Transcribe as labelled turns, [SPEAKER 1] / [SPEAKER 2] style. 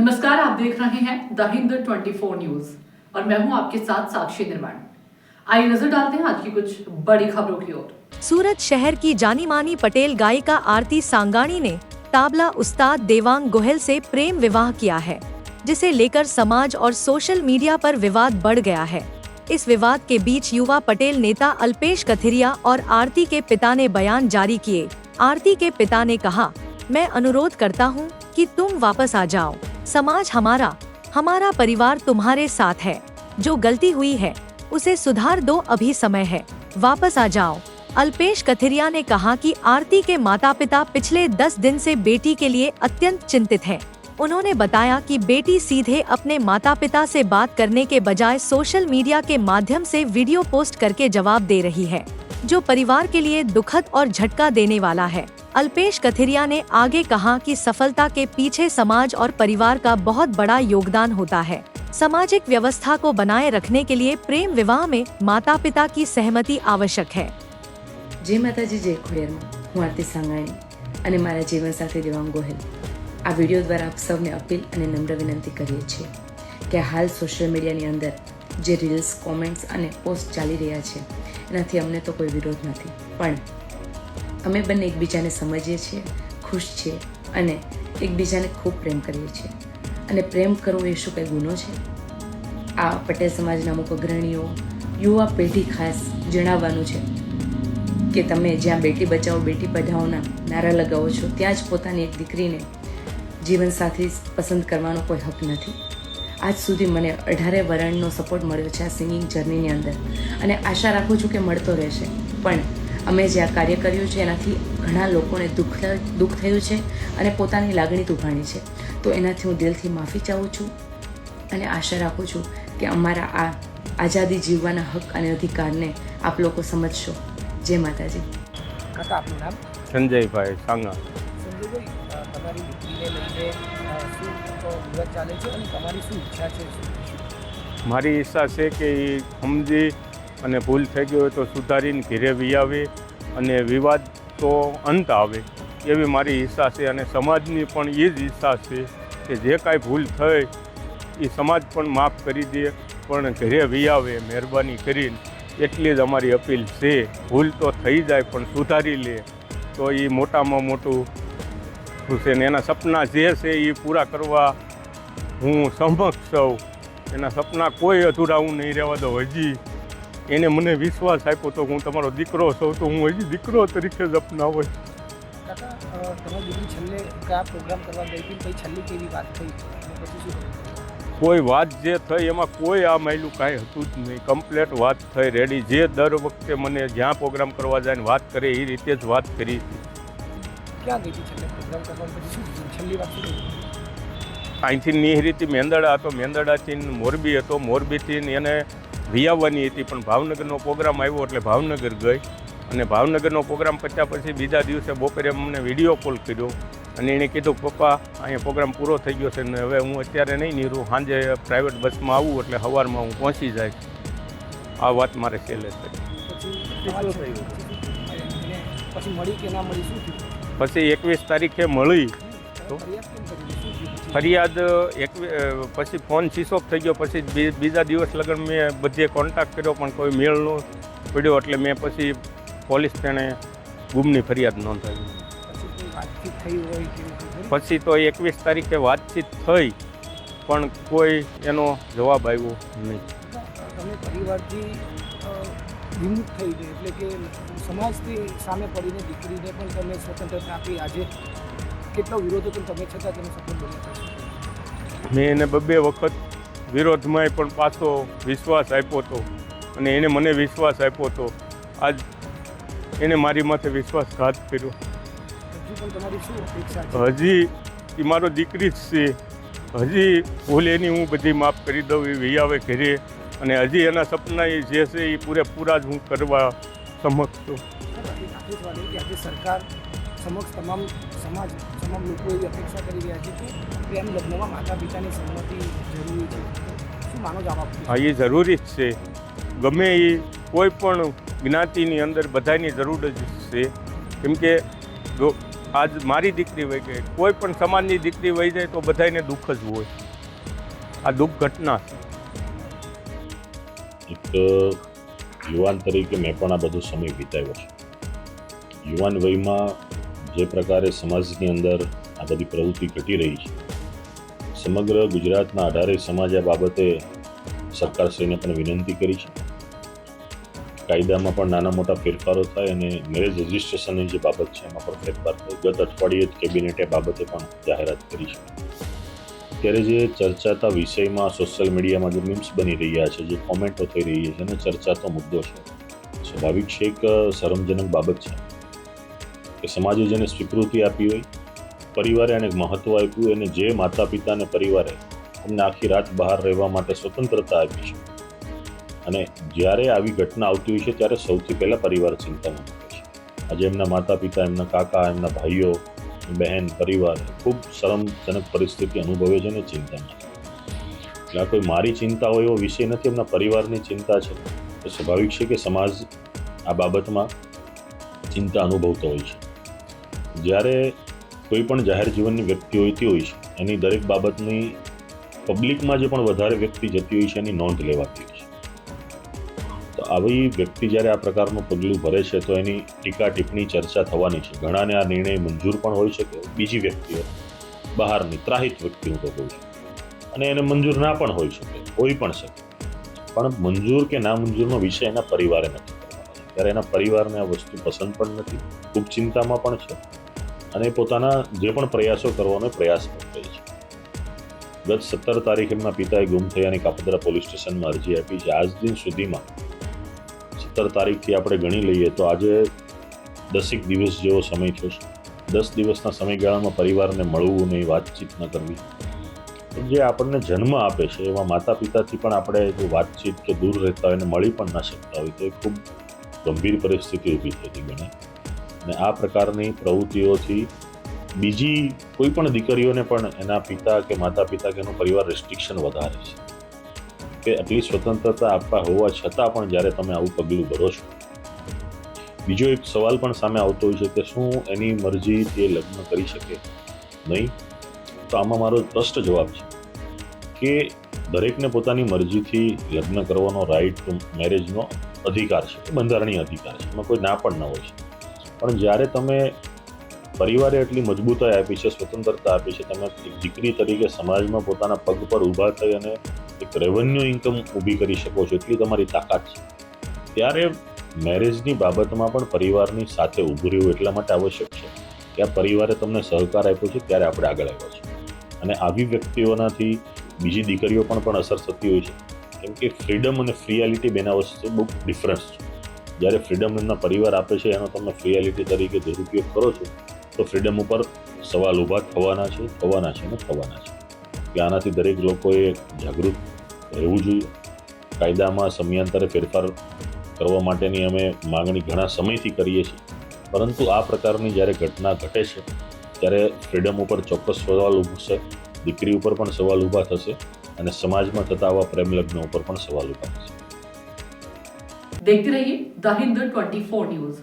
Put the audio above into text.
[SPEAKER 1] नमस्कार, आप देख रहे हैं द हिंद 24 न्यूज और मैं हूं आपके साथ साक्षी निर्माण। आइए नजर डालते हैं आज की कुछ बड़ी खबरों की ओर।
[SPEAKER 2] सूरत शहर की जानी मानी पटेल गायिका आरती सांगाणी ने ताबला उस्ताद देवांग गोहिल से प्रेम विवाह किया है, जिसे लेकर समाज और सोशल मीडिया पर विवाद बढ़ गया है। इस विवाद के बीच युवा पटेल नेता अल्पेश कथिरिया और आरती के पिता ने बयान जारी किए। आरती के पिता ने कहा, मैं अनुरोध करता हूं कि तुम वापस आ जाओ। समाज हमारा परिवार तुम्हारे साथ है। जो गलती हुई है उसे सुधार दो, अभी समय है, वापस आ जाओ। अल्पेश कथिरिया ने कहा कि आरती के माता पिता पिछले 10 दिन से बेटी के लिए अत्यंत चिंतित हैं। उन्होंने बताया कि बेटी सीधे अपने माता पिता से बात करने के बजाय सोशल मीडिया के माध्यम से वीडियो पोस्ट करके जवाब दे रही है, जो परिवार के लिए दुखद और झटका देने वाला है। अल्पेश कथिरिया ने आगे कहा कि सफलता के पीछे समाज और परिवार का बहुत बड़ा योगदान होता है। सामाजिक व्यवस्था को बनाए रखने के लिए प्रेम विवाह में माता पिता की सहमति आवश्यक है।
[SPEAKER 3] जय माताजी, जय खोडियारमा। હું આરતી સાંગાણી અને મારા જીવન સાથી દેવાંગ ગોહિલ આ વિડીયો દ્વારા આપ સૌને અપીલ અને નમ્ર વિનંતી કરીએ છીએ કે હાલ સોશિયલ મીડિયાની અંદર જે રીલ્સ, કોમેન્ટ્સ અને પોસ્ટ ચાલી રહ્યા છે એનાથી અમને તો કોઈ વિરોધ નથી, પણ અમે બંને એકબીજાને સમજીએ છીએ, ખુશ છીએ અને એકબીજાને ખૂબ પ્રેમ કરીએ છીએ। અને પ્રેમ કરવો એ શું કંઈ ગુનો છે? આ પટેલ સમાજના અમુક અગ્રણીઓ, યુવા પેઢી ખાસ જણાવવાનું છે કે તમે જ્યાં બેટી બચાવો બેટી પઢાઓના નારા લગાવો છો ત્યાં જ પોતાની એક દીકરીને જીવનસાથી પસંદ કરવાનો કોઈ હક નથી। આજ સુધી મને 18 વરણનો સપોર્ટ મળ્યો છે આ સિંગિંગ જર્નીની અંદર અને આશા રાખું છું કે મળતો રહેશે। પણ અમે જે આ કાર્ય કર્યું છે એનાથી ઘણા લોકોને દુઃખ થયું છે અને પોતાની લાગણી દુભાણી છે, તો એનાથી હું દિલથી માફી ચાહું છું અને આશા રાખું છું કે અમારા આ આઝાદી જીવવાના હક અને અધિકારને આપ લોકો સમજશો। जय माताजी।
[SPEAKER 4] काका, आपનું નામ?
[SPEAKER 5] સંજયભાઈ સાંગા।
[SPEAKER 4] સંજયભાઈ, તમારી દીકરીને લઈને શું વિવાદ ચાલે છે અને તમારી શું ઈચ્છા છે?
[SPEAKER 5] મારી ઈચ્છા છે કે એ સમજી અને ભૂલ થઈ ગઈ હોય તો સુધારીને ઘરે વી આવે અને વિવાદ તો અંત આવે, એવી મારી ઈચ્છા છે। અને સમાજની પણ એ જ ઈચ્છા છે કે જે કાંઈ ભૂલ થઈ એ સમાજ પણ માફ કરી દે, પણ ઘરે વી આવે મહેરબાની કરીને, એટલી જ અમારી અપીલ છે। ભૂલ તો થઈ જાય પણ સુધારી લે તો એ મોટામાં મોટું છે ને એના સપના જે છે એ પૂરા કરવા હું સમક્ષ છું। એના સપના કોઈ અધૂરા હું નહીં રહેવા દઉં। હજી એને મને વિશ્વાસ આપ્યો તો હું તમારો દીકરો છું, તો હું હજી દીકરો તરીકે જ અપનાવું।
[SPEAKER 4] કાકા, તમારી દીકરી છેલ્લે કયા પ્રોગ્રામ કરવા ગઈ હતી, પછી છેલ્લી કેવી વાત થઈ, પછી શું?
[SPEAKER 5] કોઈ વાત જે થઈ એમાં કોઈ આ માયલું કાંઈ હતું જ નહીં, કમ્પ્લેટ વાત થઈ રેડી। જે દર વખતે મને જ્યાં પ્રોગ્રામ કરવા જાય ને વાત કરે એ રીતે જ વાત કરી હતી।
[SPEAKER 4] ક્યાં ગઈ હતી છેલ્લે પ્રોગ્રામ કરવા, પછી શું છેલ્લી વાત શું?
[SPEAKER 5] અહીંથી નિહરીથી મેંદડા હતો, મેંદડાથી મોરબી હતો, મોરબીથી એને વિયાવવાની હતી, પણ ભાવનગરનો પ્રોગ્રામ આવ્યો એટલે ભાવનગર ગઈ। અને ભાવનગરનો પ્રોગ્રામ પત્યા પછી બીજા દિવસે બપોરે અમને વિડીયો કોલ કર્યો અને એણે કીધું, પપ્પા અહીંયા પ્રોગ્રામ પૂરો થઈ ગયો છે ને હવે હું અત્યારે નહીં નીરું, સાંજે પ્રાઇવેટ બસમાં આવું એટલે સવારમાં હું પહોંચી જાય। આ વાત મારે છેલ્લે થઈ।
[SPEAKER 4] પછી મળી કે ના મળી, શું થયું?
[SPEAKER 5] પછી 21 તારીખે મળી તો ફરિયાદ પછી ફોન સ્વિચ ઓફ થઈ ગયો। પછી બીજા દિવસ લગન મેં બધે કોન્ટેક્ટ કર્યો પણ કોઈ મેળ ન પડ્યો, એટલે મેં પછી પોલીસ તેને ગુમની ફરિયાદ નોંધાવી। પછી તો 21 તારીખે વાતચીત થઈ પણ કોઈ એનો જવાબ આવ્યો નહીં।
[SPEAKER 4] તમે પરિવારથી વિમુખ થઈ ગઈ એટલે કે સમાજથી સામે પડીને દીકરીને પણ તમે સ્વતંત્રતા આપી। આજે કેટલો વિરોધ હતો તમે છતાં તમે સફળ બન્યા?
[SPEAKER 5] મેં એને 2 વખત વિરોધમાંય પણ પાછો વિશ્વાસ આપ્યો હતો અને એને મને વિશ્વાસ આપ્યો હતો। આજ એને મારી માથે વિશ્વાસઘાત કર્યો। હજી એ મારો દીકરી જ છે, હજી ભૂલ એની હું બધી માફ કરી દઉં, એ વિયાવે ઘરે, અને હજી એના સપના એ જે છે એ પૂરેપૂરા જ હું કરવા સમક્ષ છું।
[SPEAKER 4] આજે સરકાર સમક્ષ તમામ લોકો એવી અપેક્ષા કરી રહ્યા છે કે પ્રેમ લગ્નમાં માતા પિતાની સંમતિ જરૂરી છે, શું માનો જવાબ?
[SPEAKER 5] હા, એ જરૂરી જ છે। ગમે એ કોઈ પણ જ્ઞાતિની અંદર બધાની જરૂર જ છે, કેમ કે આજ મારી દીકરી વહી ગઈ, કોઈ પણ સમાજની દીકરી વહી જાય તો બધાને દુઃખ જ હોય. આ દુઃખ ઘટના છે.
[SPEAKER 6] એક યુવાન તરીકે મેં પણ આ બધો સમય વિતાવ્યો છે. યુવાન વયમાં જે પ્રકારે સમાજની અંદર આ બધી પ્રવૃત્તિ ઘટી રહી છે, સમગ્ર ગુજરાતના 18 સમાજ આ બાબતે સરકારશ્રીને પણ વિનંતી કરી છે. કાયદામાં પણ નાના મોટા ફેરફારો થાય અને મેરેજ રજિસ્ટ્રેશનની જે બાબત છે એમાં પણ ફેરફાર થાય. ગત અઠવાડિયે જ કેબિનેટે બાબતે પણ જાહેરાત કરી છે. ત્યારે જે ચર્ચાતા વિષયમાં સોશિયલ મીડિયામાં જે મીમ્સ બની રહ્યા છે, જે કોમેન્ટો થઈ રહી છે અને ચર્ચાતો મુદ્દો છે, સ્વાભાવિક છે એક શરમજનક બાબત છે કે સમાજે જેને સ્વીકૃતિ આપી હોય, પરિવારે એને મહત્વ આપ્યું, અને જે માતા પિતા અને પરિવારે અમને આખી રાત બહાર રહેવા માટે સ્વતંત્રતા આપી છે, અને જ્યારે આવી ઘટના આવતી હોય છે ત્યારે સૌથી પહેલાં પરિવાર ચિંતામાં મૂકે છે. આજે એમના માતા પિતા, એમના કાકા, એમના ભાઈઓ, બહેન, પરિવાર ખૂબ શરમજનક પરિસ્થિતિ અનુભવે છે અને ચિંતામાં. એટલે આ કોઈ મારી ચિંતા હોય એવો વિષય નથી, એમના પરિવારની ચિંતા છે. તો સ્વાભાવિક છે કે સમાજ આ બાબતમાં ચિંતા અનુભવતો હોય છે. જ્યારે કોઈ પણ જાહેર જીવનની વ્યક્તિ હોતી હોય છે, એની દરેક બાબતની પબ્લિકમાં જે પણ વધારે વ્યક્તિ જતી હોય છે એની નોંધ લેવાતી હોય છે. તો આવી વ્યક્તિ જ્યારે આ પ્રકારનું પગલું ભરે છે તો એની ટીકા ટિપ્પણી ચર્ચા થવાની છે. ઘણાને આ નિર્ણય મંજૂર પણ હોઈ શકે, બીજી વ્યક્તિઓ બહારની ત્રાહિત વ્યક્તિ હું તો કહું છું, અને એને મંજૂર ના પણ હોઈ શકે, હોઈ પણ શકે. પણ મંજૂર કે ના મંજૂરનો વિષય એના પરિવારે નથી કરવાનો. ત્યારે એના પરિવારને આ વસ્તુ પસંદ પણ નથી, ખૂબ ચિંતામાં પણ છે, અને પોતાના જે પણ પ્રયાસો કરવાનો પ્રયાસ પણ કરે છે. ગત 17 તારીખે એમના પિતાએ ગુમ થયાની કાપોદ્રા પોલીસ સ્ટેશનમાં અરજી આપી છે. આજ દિન સુધીમાં 17 તારીખથી આપણે ગણી લઈએ તો આજે 10 દિવસ જેવો સમય થયો છે. 10 દિવસના સમયગાળામાં પરિવારને મળવું નહીં, વાતચીત ન કરવી. જે આપણને જન્મ આપે છે એવા માતા પિતાથી પણ આપણે જો વાતચીત કે દૂર રહેતા હોય અને મળી પણ ન શકતા હોય તો એ ખૂબ ગંભીર પરિસ્થિતિ ઊભી થઈ ગઈ. અને આ પ્રકારની પ્રવૃત્તિઓથી બીજી કોઈ પણ દીકરીઓને પણ એના પિતા કે માતા પિતા કે એનો પરિવાર રેસ્ટ્રિક્શન વધારે છે કે આટલી સ્વતંત્રતા આપવા હોવા છતાં પણ જ્યારે તમે આવું પગલું ભરો છો. બીજો એક સવાલ પણ સામે આવતો હોય છે કે શું એની મરજીથી લગ્ન કરી શકે નહીં? તો આમાં મારો સ્પષ્ટ જવાબ છે કે દરેકને પોતાની મરજીથી લગ્ન કરવાનો રાઇટ ટુ મેરેજનો અધિકાર છે, બંધારણીય અધિકાર છે, એમાં કોઈ ના પણ ન હોય છે. પણ જ્યારે તમે પરિવારે એટલી મજબૂતાઈ આપી છે, સ્વતંત્રતા આપી છે, તમે એક દીકરી તરીકે સમાજમાં પોતાના પગ પર ઊભા થઈ અને એક રેવન્યુ ઇન્કમ ઊભી કરી શકો છો, એટલી તમારી તાકાત છે, ત્યારે મેરેજની બાબતમાં પણ પરિવારની સાથે ઊભું રહેવું એટલા માટે આવશ્યક છે કે આ પરિવારે તમને સહકાર આપ્યો છે ત્યારે આપણે આગળ આવ્યા છે. અને આવી વ્યક્તિઓનાથી બીજી દીકરીઓ પણ અસર થતી હોય છે, કેમ કે ફ્રીડમ અને ફ્રીયાલિટી બેના વચ્ચે બહુ ડિફરન્સ છે. જ્યારે ફ્રીડમ એમના પરિવાર આપે છે એનો તમે ફ્રીયાલિટી તરીકે દુરુપયોગ કરો છો તો ફ્રીડમ ઉપર સવાલ ઊભા થવાના છે. એટલે આનાથી દરેક લોકોએ જાગૃત રહેવું જોઈએ. કાયદામાં સમયાંતરે ફેરફાર કરવા માટેની અમે માગણી ઘણા સમયથી કરીએ છીએ, પરંતુ આ પ્રકારની જ્યારે ઘટના ઘટે છે ત્યારે ફ્રીડમ ઉપર ચોક્કસ સવાલ ઊભશે, દીકરી ઉપર પણ સવાલ ઊભા થશે, અને સમાજમાં થતા આવા પ્રેમ લગ્ન ઉપર પણ સવાલ ઊભા થશે.
[SPEAKER 1] देखते रहिए द हिंदू 24 न्यूज.